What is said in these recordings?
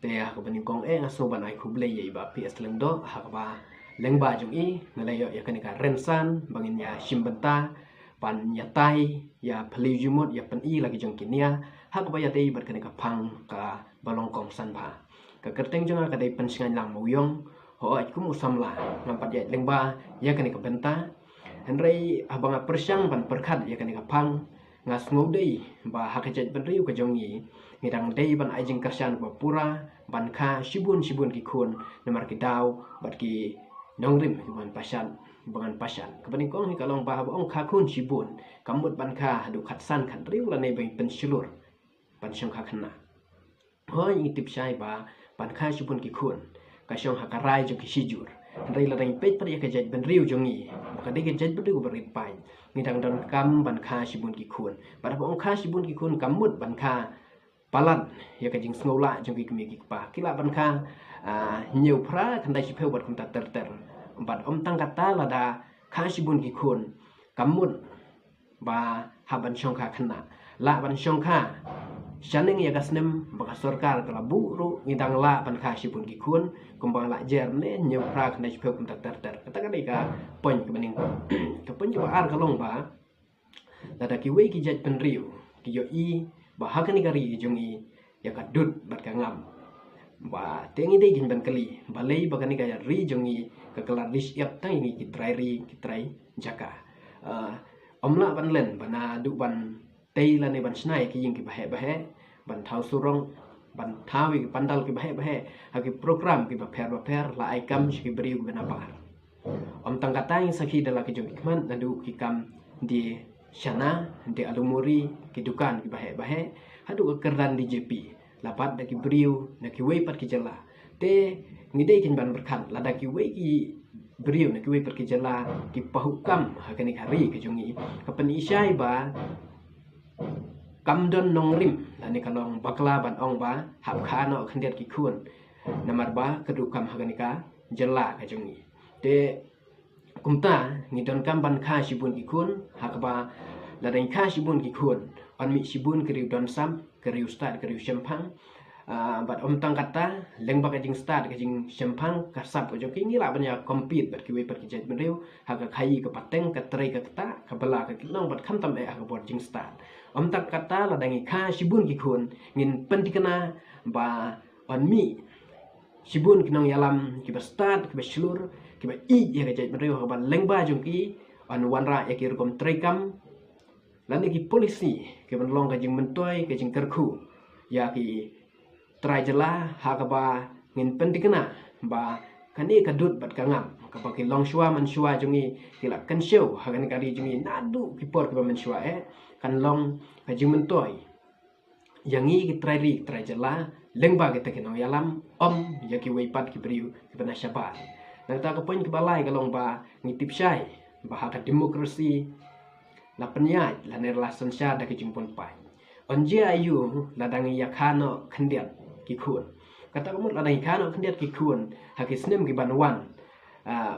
te hak bani kong ngaso ban ai khu ble ye ba ps leng do hak ba leng ba jong i ngalayo ya kanika rensan bangin ya shimbenta pan ya tai ya phali jumot ya pan i lagi jong kinia hak ba ya dei bar kanika phang ka balong kong san ba ka kerteng jong ka dei pan singan lang moyong ho ai ku musamla nampat ya leng ba ya kanika benta henrei abanga persyang ban perkhat ya kanika phang ngas ngodei ba hakajat ban riu ka jong i ngidang dei ban ajing kersan ba pura ban kha shibun ki khun namar ki daw bat ki nongrim ki ban pasan bangan pasan kabani kong hi kalong ba ong kha khun shibun kamut ban kha hadu khatsan khan riu la nei bai pen silur ban syong kha khna hoi ngitip sai ba ban kha shibun ki khun ka syong hakarai jo ki sijur rei la dai pet par ya kajat ban riu jong i ka dei kajat ban riu barit pai ngidang don kam ban kha shibun ki khun pada ong kha shibun ki khun kamut ban kha palan ya kajing snola jong ki kemi ki pa kila ban kha nhiều phra khandai si pheu bat kum ta ter bat om tang kata lada kha shibun ki khun kamut ba haban syong kha khna la ban syong kha shaning ya kasnem ba sarkar kala buru ngidang la ban kha shibun ki khun kumbang la jer ne nhiều phra khandai si pheu kum ta ter kata ka dei ka pon ka baning ka pon ba ar kalong ba lada ki wei ki jat pen riu ki yo i ba hakani kari jong i ya ka dut bat ka ngam ba tengi dei gin ban kali ba lei ba kani ka ri jong i ka kala lis yap tang ini ki trai jaka omla ban len bana du ban tei la ne ban snai ki ying ki bahe ban thau surong ban thawi ki pandal ki bahe ha ki program ki ba pher la ai kam ki briu bena par om tang katang sakhi dala ki jong ikman nadu ki kam di Shana di alumuri ki dukan ki bahe hadu ke kerdan di JP lapat da ki briu na ki wei pat ki jala te ngidei kin ban berkhat la da ki wei ki briu na ki wei pat ki jala ki pahukam hakani hari ki jongi kapan isai ba kam don nongrim ani kalong bakla ban ong ba hap khano khandiat ki khun namar ba kedukam hakani ka jala ka jongi te kumta ni don kam ban kha shibun ki khun hakba la dai kha shibun ki khun on mi shibun kriu don sam kriu start kriu shempang bat om tang kata leng ba kajing start kajing shempang kasap ko joki ni la banya compete bat ki we pat ki jet meriu haga khai ka pateng ka trei ka ta ka bala ka kinong bat kham tam e ha bot jing start om tang kata la dai kha shibun ki khun ngin pentikana ba on mi shibun kinong yalam ki ba start ki ba shulur ki ba i ya ka jet meriu ha ba leng ba jong ki on wanra ya ki rukom trekam lani ki polisi ki ban long ka jing mentoi ka jing kerku ya ki trai jela ha ka ba ngin pentikana ba kani ka dut bat ka ngam ka ba ki long shua man shua jongi ki la kan show ha kan ka ri jongi nadu ki por ki ba man shua kan long ka jing mentoi yangi ki trai jela leng ba ki ta ki no yalam om ya ki wei pat ki briu ki bana shabat nang ta ka pon ki balai ka long ba ngitip syai ba ha ka demokrasi la penyat la ne relasan sya da ki jimpon pai onje ayu la dangi ya khano khandiat ki khun kata kamut la dangi khano khandiat ki khun ha ki snem ki banwan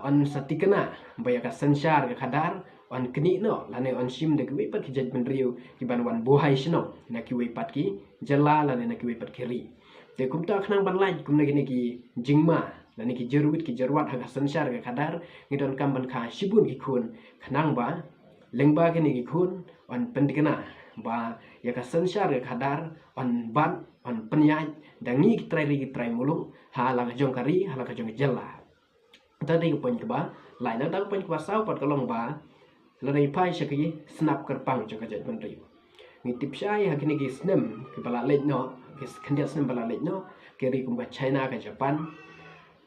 on satikana baya ka sanshar ka khadar on kni no la ne on sim de ki pat ki jaj riu ki banwan buhai sno na ki we pat ki jala la ne na ki we pat ki ri te kumta khnang ban lai kum ne ki jingma la ne ki jerwit ki jerwat ha ka sanshar ka khadar ngidon kam ban kha shibun ki khun khnang ba lengba kini ki khun on pendikana ba ya ka sanshar ka khadar on ban on penyai dangi ki trai mulung ha la ka jong kari ha la ka jong jella tadi ko pon ba lai na da pon ba sau pat kalong ba la nei pai shaki snap kerpang jo ka jet man ri ni tip shai ha kini ki snem ki bala lej no ki khandia snem bala lej no ki ri kum ka China ka Japan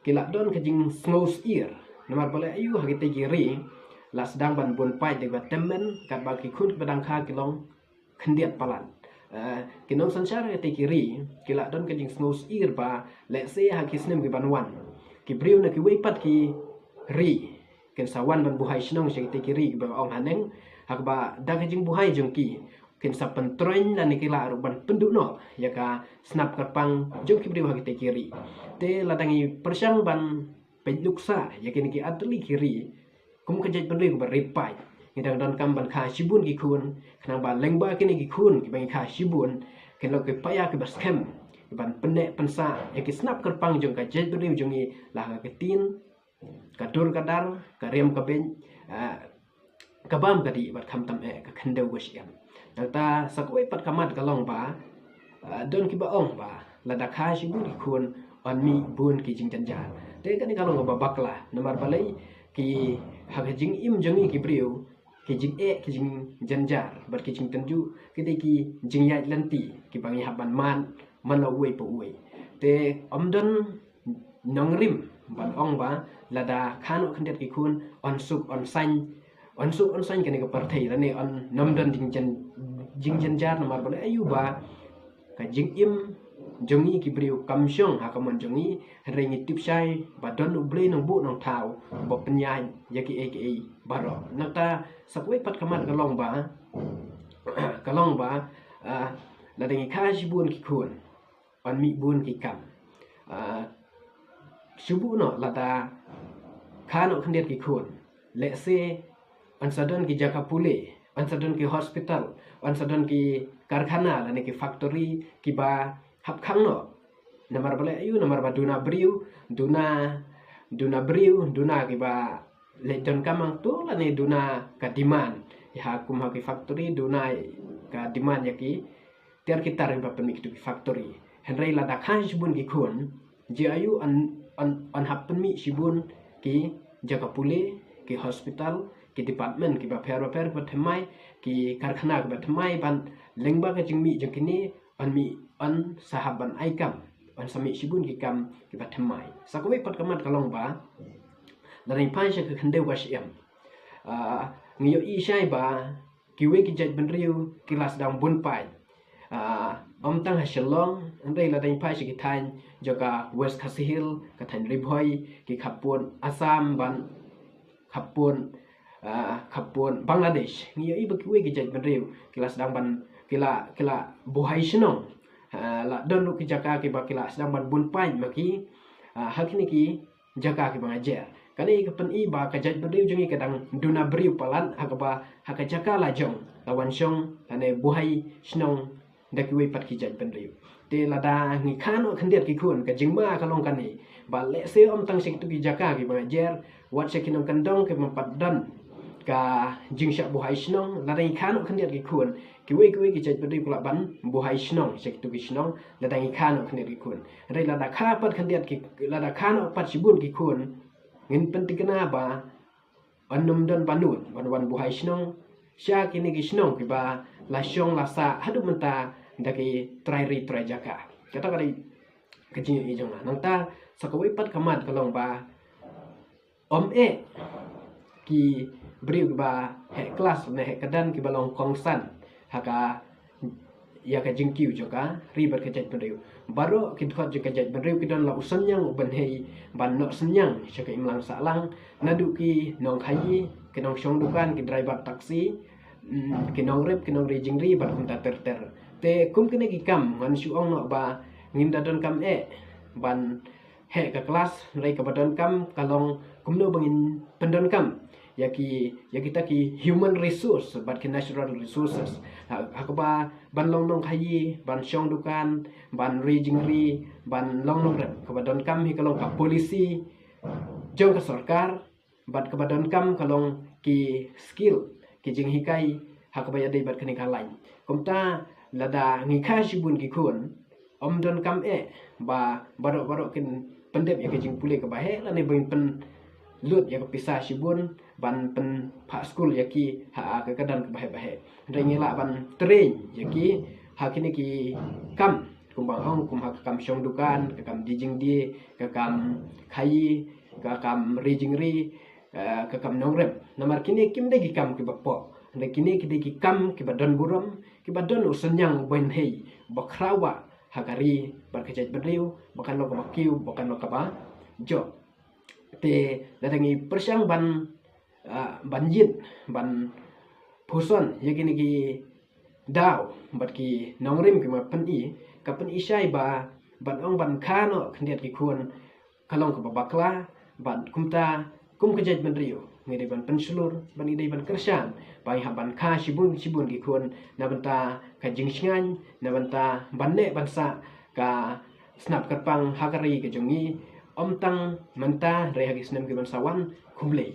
ki la don ka jing snows ear namar bala ayu ha ki te ki ri la sedang ban bun pai de ba temen ka ba ki khun badang kha ki long khandiat palan ki nong sanchar te ki ri ki la don ka jing snows ear ba le se ha ki snem ki banwan ki briu na ki wei pat ki ri ken sawan ban buhai snong se te ki ri ba ong haneng hak ba da ka jing buhai jong ki ken sa pentroin la ni ki la ru ban pendu no ya ka snap kerpang jong ki briu ha ki te ki ri te la dangi persyang ban peluksa ya ki ni ki atli ki ri kum kejat beri ku beripai ngidang don kam ban kha shibun ki khun khnang ba lengba kini ki khun ki bang kha shibun ken lo ke paya ki baskem ban pendek pensa yaki snap kerpang jong ka jet beriu jongi lah ka tin kadur kadar karem kabin kabam kadi bat kham tam ka khandau wasiam ta sakoi pat kamat kalong ba don ki ba ong ba lada kha shi bun khun on mi bun ki jing janja te kan kalong ba bakla nomor balai ki hak jing im jongi ki beriu ki jing ki jing janjar bar ki jing tenju ki de ki jing yai lanti ki bangi haban man la uai po uai te omdon nongrim ban ong ba lada khano khandet ki khun on sup on san kan ka parthai rane on nomdon jing janjar nomor bale ayu ba ka jing im jongi ki beriu kamsyong hakamon jongi rengi tipsai badon uble nong bu nong tau bo penyai yaki aka baro nata sakwe pat kamat kalong ba la dengi khaji bun ki khun on mi bun ki kam subu no lada khano khandet ki khun le se on sadon ki jaka pule on sadon ki hospital on sadon ki karkhana la ki factory ki ba hap khang no namar bale ayu namar ba duna briu duna ki ba le don kamang tu la ni duna ka demand ya kum ha ki factory duna ka demand ya ki ter ki tar ba pemik tu ki factory henrei la da khan shibun ki khun ji ayu on hap pemi shibun ki jaga pule ki hospital ki department ki ba per ba themai ki karkhana ba themai ban lengba ka jingmi jengkini on sahaban aikam on sami shibun ki kam ki ba themai sakwe pat kamat kalong ba dari pai sha ka khande wa siam ngiyo i shai ba ki we ki jaj benriu ki las dang bun pai om tang ha shalong andai la dai pai sha ki thain joka west khasihil ka thain ribhoi ki khapun assam ban khapun Bangladesh ngiyo i ba ki we ki jaj benriu ki las dang ban kila buhai shnong la don lu ki jaka ki ba kila sedang ban bun pai maki hakini ki jaka ki bangajer kani ka pen i ba ka jaj beriu jongi kadang duna beriu palan hakaba haka jaka la jong lawan syong ane buhai shnong daki we pat ki jaj beriu te lada ngi khano khandiat ki khun ka jingma kalong kani ba le se om tang sik tu ki jaka ki bangajer wat sekinong kandong ke mampat dan ka jingsha buhai shnong la dai khano khandiat ki khun ki we ki jaj beriu kula ban buhai shnong sik tu ki shnong la dai khano khandiat ki khun rei la da kha pat khandiat ki la da khano pat sibun ki khun ngin pentikna ba annum don banun wan buhai shnong sya kini ki shnong ki ba la syong la sa hadu menta daki trai jaka kata kali kecil i jong nang ta sakawai pat kamat kalong ba om ki beriu ba he kelas ne he kadan ki balong kongsan haka ya ka jingkiu joka ribat ka jaj beriu baro ki thot joka jaj beriu ki don la usanyang ban hei ban no senyang saka imlang salang nadu ki nong khayi ki nong syong dukan ki driver taksi ki nong rep ki nong rejingri bat kum ta ter te kum kene ki kam ngan su ong no ba ngin da don kam ban he ka kelas rei ka badon kam kalong kum no bangin pendon kam ya kita ki human resource but ki natural resources hakaba ban long nong khayi ban syong dukan ban rejingri ban long nong rep ka badon kam hi kalong ka polisi jong ka sarkar bat ka badon kam kalong ki skill ki jing hikai hakaba ya dei bat kani kalain komta lada ngikha sibun ki khun om don kam ba barok kin pendep ya ki jing pule ka bahe la ne bing pen lut ya ka pisah sibun ban pen pak school ya ki ha ka kadan ka bahe rengela ban train ya ki hakini ki kam kumbang ong kum ha kam syong dukan ka kam dijing di ka kam khayi ka kam rejingri ka kam nongrep namar kini kim de ki kam ki bapo ne kini ki de ki kam ki badon buram ki badon usenyang ben hei bakrawa hagari barkajat beriu bahkan lo ka kiu bahkan lo ka ba jo te dadangi persyang banjit ban puson yakini ki daw bat ki nongrim ki ma pen i ka pen isai ba ban ong ban khano khndiat ki khun kalong ka bakla ban kumta kum ka jaj ban riu ngide ban pensulur ban ide ban kersan bai ha ban kha sibun ki khun na banta ka jingsngan na banta banne bansa ka snap kerpang hakari ke jongi om tang manta re hagi snem ke bansawan khumle